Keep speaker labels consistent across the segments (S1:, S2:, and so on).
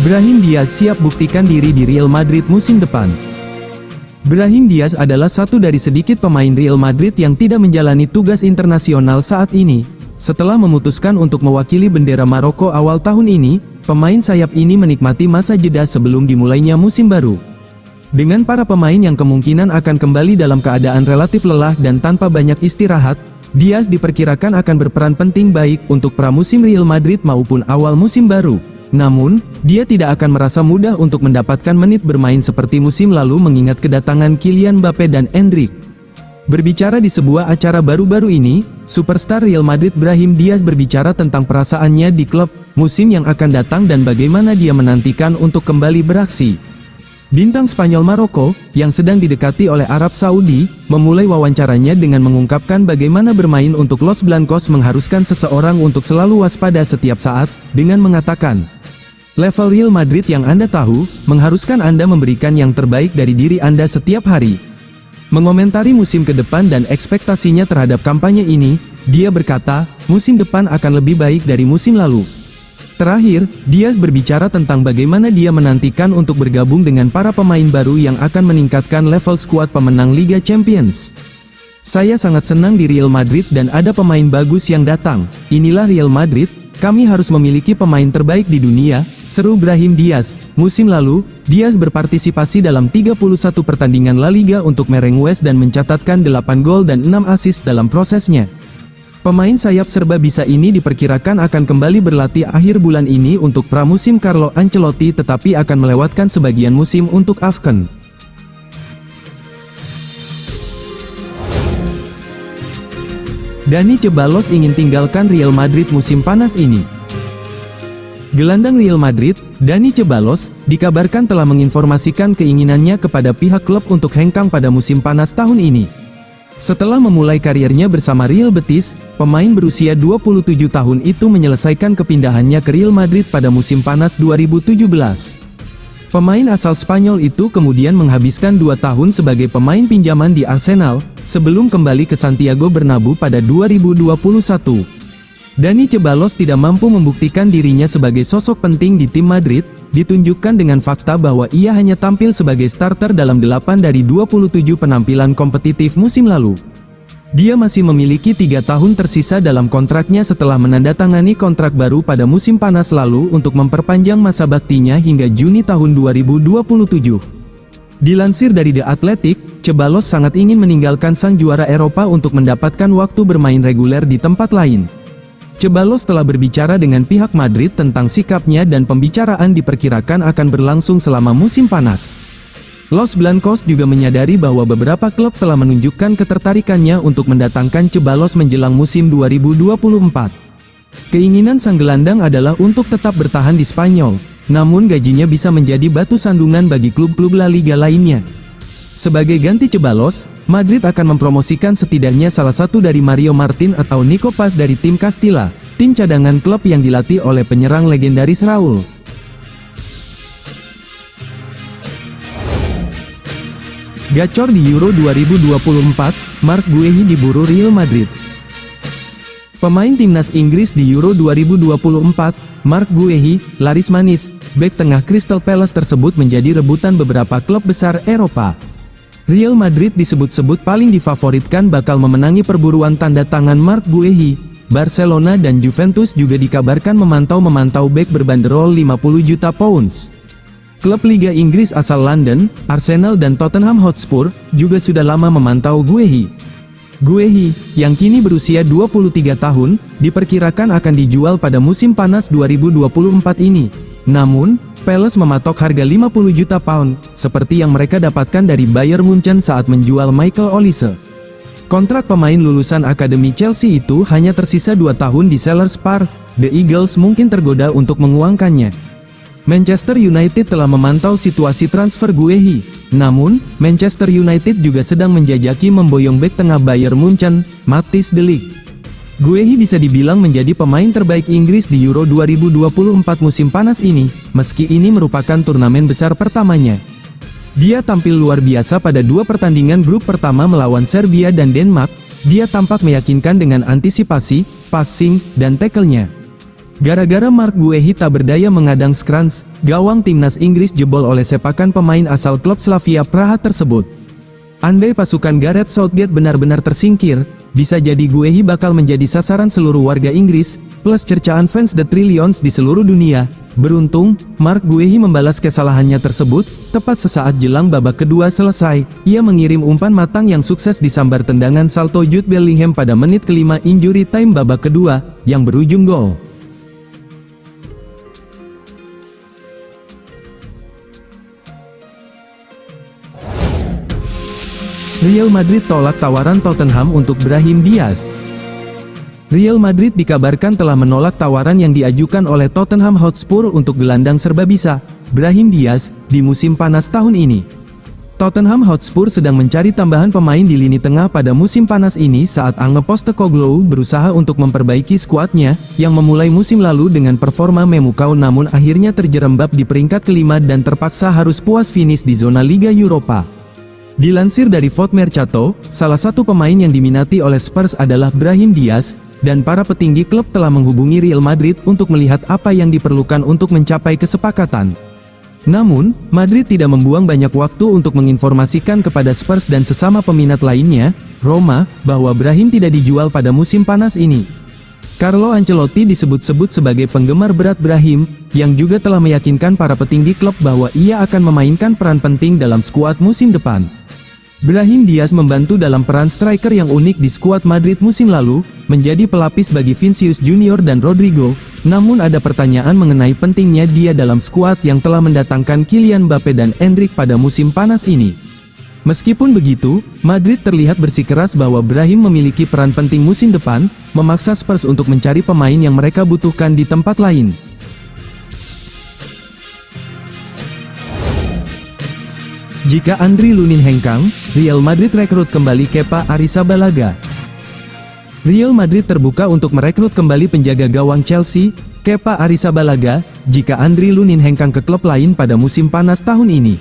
S1: Brahim Diaz siap buktikan diri di Real Madrid musim depan. Brahim Diaz adalah satu dari sedikit pemain Real Madrid yang tidak menjalani tugas internasional saat ini. Setelah memutuskan untuk mewakili bendera Maroko awal tahun ini, pemain sayap ini menikmati masa jeda sebelum dimulainya musim baru. Dengan para pemain yang kemungkinan akan kembali dalam keadaan relatif lelah dan tanpa banyak istirahat, Diaz diperkirakan akan berperan penting baik untuk pramusim Real Madrid maupun awal musim baru. Namun, dia tidak akan merasa mudah untuk mendapatkan menit bermain seperti musim lalu mengingat kedatangan Kylian Mbappe dan Endrick. Berbicara di sebuah acara baru-baru ini, superstar Real Madrid Brahim Diaz berbicara tentang perasaannya di klub, musim yang akan datang dan bagaimana dia menantikan untuk kembali beraksi. Bintang Spanyol Maroko, yang sedang didekati oleh Arab Saudi, memulai wawancaranya dengan mengungkapkan bagaimana bermain untuk Los Blancos mengharuskan seseorang untuk selalu waspada setiap saat, dengan mengatakan, "Level Real Madrid yang Anda tahu, mengharuskan Anda memberikan yang terbaik dari diri Anda setiap hari." Mengomentari musim ke depan dan ekspektasinya terhadap kampanye ini, dia berkata, musim depan akan lebih baik dari musim lalu. Terakhir, Diaz berbicara tentang bagaimana dia menantikan untuk bergabung dengan para pemain baru yang akan meningkatkan level skuad pemenang Liga Champions. "Saya sangat senang di Real Madrid dan ada pemain bagus yang datang. Inilah Real Madrid, kami harus memiliki pemain terbaik di dunia," seru Brahim Diaz. Musim lalu, Diaz berpartisipasi dalam 31 pertandingan La Liga untuk Merengues dan mencatatkan 8 gol dan 6 assist dalam prosesnya. Pemain sayap serba bisa ini diperkirakan akan kembali berlatih akhir bulan ini untuk pramusim Carlo Ancelotti tetapi akan melewatkan sebagian musim untuk AFCON. Dani Ceballos ingin tinggalkan Real Madrid musim panas ini. Gelandang Real Madrid, Dani Ceballos, dikabarkan telah menginformasikan keinginannya kepada pihak klub untuk hengkang pada musim panas tahun ini. Setelah memulai karirnya bersama Real Betis, pemain berusia 27 tahun itu menyelesaikan kepindahannya ke Real Madrid pada musim panas 2017. Pemain asal Spanyol itu kemudian menghabiskan 2 tahun sebagai pemain pinjaman di Arsenal, sebelum kembali ke Santiago Bernabeu pada 2021. Dani Ceballos tidak mampu membuktikan dirinya sebagai sosok penting di tim Madrid, ditunjukkan dengan fakta bahwa ia hanya tampil sebagai starter dalam 8 dari 27 penampilan kompetitif musim lalu. Dia masih memiliki 3 tahun tersisa dalam kontraknya setelah menandatangani kontrak baru pada musim panas lalu untuk memperpanjang masa baktinya hingga Juni tahun 2027. Dilansir dari The Athletic, Ceballos sangat ingin meninggalkan sang juara Eropa untuk mendapatkan waktu bermain reguler di tempat lain. Ceballos telah berbicara dengan pihak Madrid tentang sikapnya dan pembicaraan diperkirakan akan berlangsung selama musim panas. Los Blancos juga menyadari bahwa beberapa klub telah menunjukkan ketertarikannya untuk mendatangkan Ceballos menjelang musim 2024. Keinginan sang gelandang adalah untuk tetap bertahan di Spanyol, namun gajinya bisa menjadi batu sandungan bagi klub-klub La Liga lainnya. Sebagai ganti Ceballos, Madrid akan mempromosikan setidaknya salah satu dari Mario Martin atau Nico Paz dari tim Castilla, tim cadangan klub yang dilatih oleh penyerang legendaris Raul. Gacor di Euro 2024, Marc Guehi diburu Real Madrid. Pemain timnas Inggris di Euro 2024, Marc Guehi, laris manis, bek tengah Crystal Palace tersebut menjadi rebutan beberapa klub besar Eropa. Real Madrid disebut-sebut paling difavoritkan bakal memenangi perburuan tanda tangan Marc Guehi. Barcelona dan Juventus juga dikabarkan memantau bek berbanderol 50 juta pounds. Klub Liga Inggris asal London, Arsenal dan Tottenham Hotspur, juga sudah lama memantau Guehi. Guehi, yang kini berusia 23 tahun, diperkirakan akan dijual pada musim panas 2024 ini. Namun, Palace mematok harga 50 juta pound, seperti yang mereka dapatkan dari Bayern Munchen saat menjual Michael Olise. Kontrak pemain lulusan Akademi Chelsea itu hanya tersisa 2 tahun di Selhurst Park. The Eagles mungkin tergoda untuk menguangkannya. Manchester United telah memantau situasi transfer Guehi. Namun, Manchester United juga sedang menjajaki memboyong bek tengah Bayern Munchen, Matthijs de Ligt. Guehi bisa dibilang menjadi pemain terbaik Inggris di Euro 2024 musim panas ini, meski ini merupakan turnamen besar pertamanya. Dia tampil luar biasa pada 2 pertandingan grup pertama melawan Serbia dan Denmark. Dia tampak meyakinkan dengan antisipasi, passing, dan tackle-nya. Gara-gara Mark Guehi tak berdaya mengadang Škrans, gawang timnas Inggris jebol oleh sepakan pemain asal klub Slavia Praha tersebut. Andai pasukan Gareth Southgate benar-benar tersingkir, bisa jadi Guehi bakal menjadi sasaran seluruh warga Inggris, plus cercaan fans The Trillions di seluruh dunia. Beruntung, Mark Guehi membalas kesalahannya tersebut, tepat sesaat jelang babak kedua selesai. Ia mengirim umpan matang yang sukses disambar tendangan salto Jude Bellingham pada menit kelima injury time babak kedua, yang berujung gol. Real Madrid tolak tawaran Tottenham untuk Brahim Diaz. Real Madrid dikabarkan telah menolak tawaran yang diajukan oleh Tottenham Hotspur untuk gelandang serbabisa, Brahim Diaz, di musim panas tahun ini. Tottenham Hotspur sedang mencari tambahan pemain di lini tengah pada musim panas ini saat Ange Postecoglou berusaha untuk memperbaiki skuadnya, yang memulai musim lalu dengan performa memukau namun akhirnya terjerembab di peringkat kelima dan terpaksa harus puas finish di zona Liga Eropa. Dilansir dari Foot Mercato, salah satu pemain yang diminati oleh Spurs adalah Brahim Diaz, dan para petinggi klub telah menghubungi Real Madrid untuk melihat apa yang diperlukan untuk mencapai kesepakatan. Namun, Madrid tidak membuang banyak waktu untuk menginformasikan kepada Spurs dan sesama peminat lainnya, Roma, bahwa Brahim tidak dijual pada musim panas ini. Carlo Ancelotti disebut-sebut sebagai penggemar berat Brahim, yang juga telah meyakinkan para petinggi klub bahwa ia akan memainkan peran penting dalam skuad musim depan. Brahim Diaz membantu dalam peran striker yang unik di skuad Madrid musim lalu, menjadi pelapis bagi Vinicius Junior dan Rodrigo, namun ada pertanyaan mengenai pentingnya dia dalam skuad yang telah mendatangkan Kylian Mbappe dan Endrick pada musim panas ini. Meskipun begitu, Madrid terlihat bersikeras bahwa Brahim memiliki peran penting musim depan, memaksa Spurs untuk mencari pemain yang mereka butuhkan di tempat lain. Jika Andriy Lunin hengkang, Real Madrid rekrut kembali Kepa Arrizabalaga. Real Madrid terbuka untuk merekrut kembali penjaga gawang Chelsea, Kepa Arrizabalaga, jika Andriy Lunin hengkang ke klub lain pada musim panas tahun ini.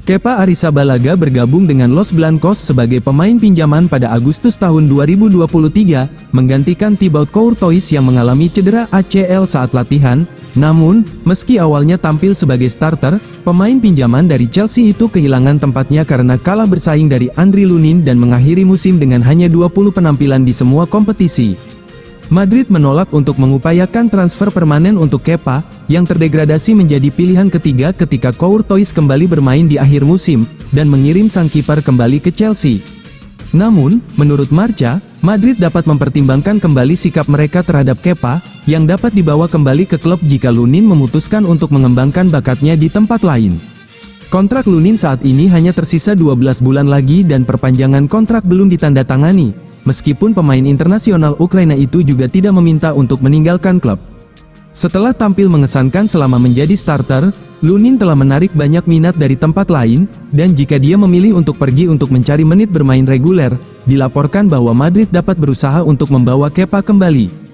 S1: Kepa Arrizabalaga bergabung dengan Los Blancos sebagai pemain pinjaman pada Agustus tahun 2023, menggantikan Thibaut Courtois yang mengalami cedera ACL saat latihan. Namun, meski awalnya tampil sebagai starter, pemain pinjaman dari Chelsea itu kehilangan tempatnya karena kalah bersaing dari Andriy Lunin dan mengakhiri musim dengan hanya 20 penampilan di semua kompetisi. Madrid menolak untuk mengupayakan transfer permanen untuk Kepa, yang terdegradasi menjadi pilihan ketiga ketika Courtois kembali bermain di akhir musim, dan mengirim sang kiper kembali ke Chelsea. Namun, menurut Marca, Madrid dapat mempertimbangkan kembali sikap mereka terhadap Kepa, yang dapat dibawa kembali ke klub jika Lunin memutuskan untuk mengembangkan bakatnya di tempat lain. Kontrak Lunin saat ini hanya tersisa 12 bulan lagi dan perpanjangan kontrak belum ditandatangani, meskipun pemain internasional Ukraina itu juga tidak meminta untuk meninggalkan klub. Setelah tampil mengesankan selama menjadi starter, Lunin telah menarik banyak minat dari tempat lain, dan jika dia memilih untuk pergi untuk mencari menit bermain reguler, dilaporkan bahwa Madrid dapat berusaha untuk membawa Kepa kembali.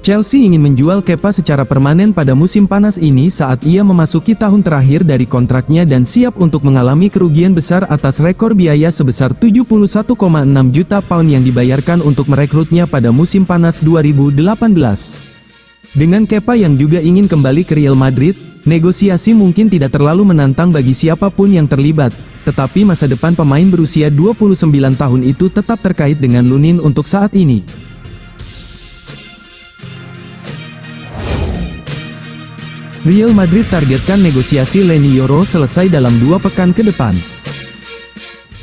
S1: Chelsea ingin menjual Kepa secara permanen pada musim panas ini saat ia memasuki tahun terakhir dari kontraknya dan siap untuk mengalami kerugian besar atas rekor biaya sebesar 71,6 juta pound yang dibayarkan untuk merekrutnya pada musim panas 2018. Dengan Kepa yang juga ingin kembali ke Real Madrid, negosiasi mungkin tidak terlalu menantang bagi siapapun yang terlibat, tetapi masa depan pemain berusia 29 tahun itu tetap terkait dengan Lunin untuk saat ini. Real Madrid targetkan negosiasi Leny Yoro selesai dalam 2 pekan ke depan.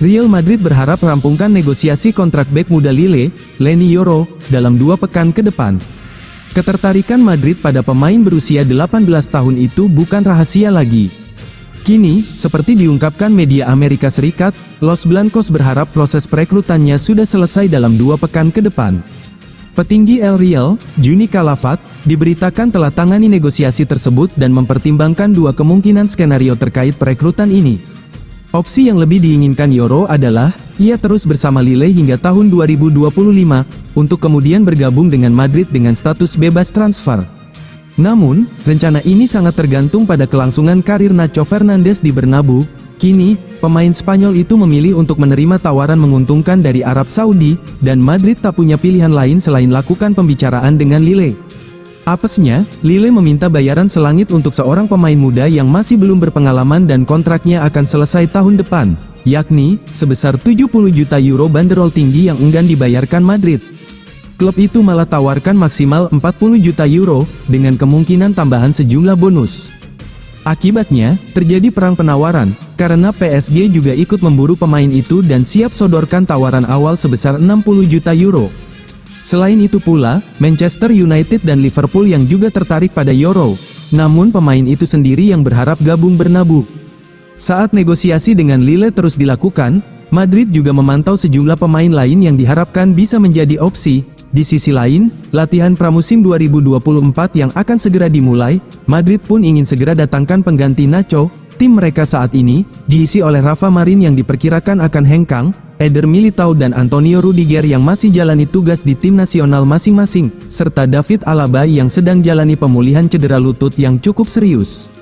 S1: Real Madrid berharap rampungkan negosiasi kontrak bek muda Lille, Leny Yoro, dalam 2 pekan ke depan. Ketertarikan Madrid pada pemain berusia 18 tahun itu bukan rahasia lagi. Kini, seperti diungkapkan media Amerika Serikat, Los Blancos berharap proses perekrutannya sudah selesai dalam 2 pekan ke depan. Petinggi El Real, Juni Calafat, diberitakan telah tangani negosiasi tersebut dan mempertimbangkan 2 kemungkinan skenario terkait perekrutan ini. Opsi yang lebih diinginkan Yoro adalah, ia terus bersama Lille hingga tahun 2025, untuk kemudian bergabung dengan Madrid dengan status bebas transfer. Namun, rencana ini sangat tergantung pada kelangsungan karir Nacho Fernandes di Bernabeu. Kini, pemain Spanyol itu memilih untuk menerima tawaran menguntungkan dari Arab Saudi, dan Madrid tak punya pilihan lain selain lakukan pembicaraan dengan Lille. Apesnya, Lille meminta bayaran selangit untuk seorang pemain muda yang masih belum berpengalaman dan kontraknya akan selesai tahun depan, yakni sebesar 70 juta euro banderol tinggi yang enggan dibayarkan Madrid. Klub itu malah tawarkan maksimal 40 juta euro, dengan kemungkinan tambahan sejumlah bonus. Akibatnya, terjadi perang penawaran, karena PSG juga ikut memburu pemain itu dan siap sodorkan tawaran awal sebesar 60 juta euro. Selain itu pula, Manchester United dan Liverpool yang juga tertarik pada Euro. Namun pemain itu sendiri yang berharap gabung Bernabeu. Saat negosiasi dengan Lille terus dilakukan, Madrid juga memantau sejumlah pemain lain yang diharapkan bisa menjadi opsi. Di sisi lain, latihan pramusim 2024 yang akan segera dimulai, Madrid pun ingin segera datangkan pengganti Nacho. Tim mereka saat ini, diisi oleh Rafa Marin yang diperkirakan akan hengkang, Eder Militao dan Antonio Rudiger yang masih jalani tugas di tim nasional masing-masing, serta David Alaba yang sedang jalani pemulihan cedera lutut yang cukup serius.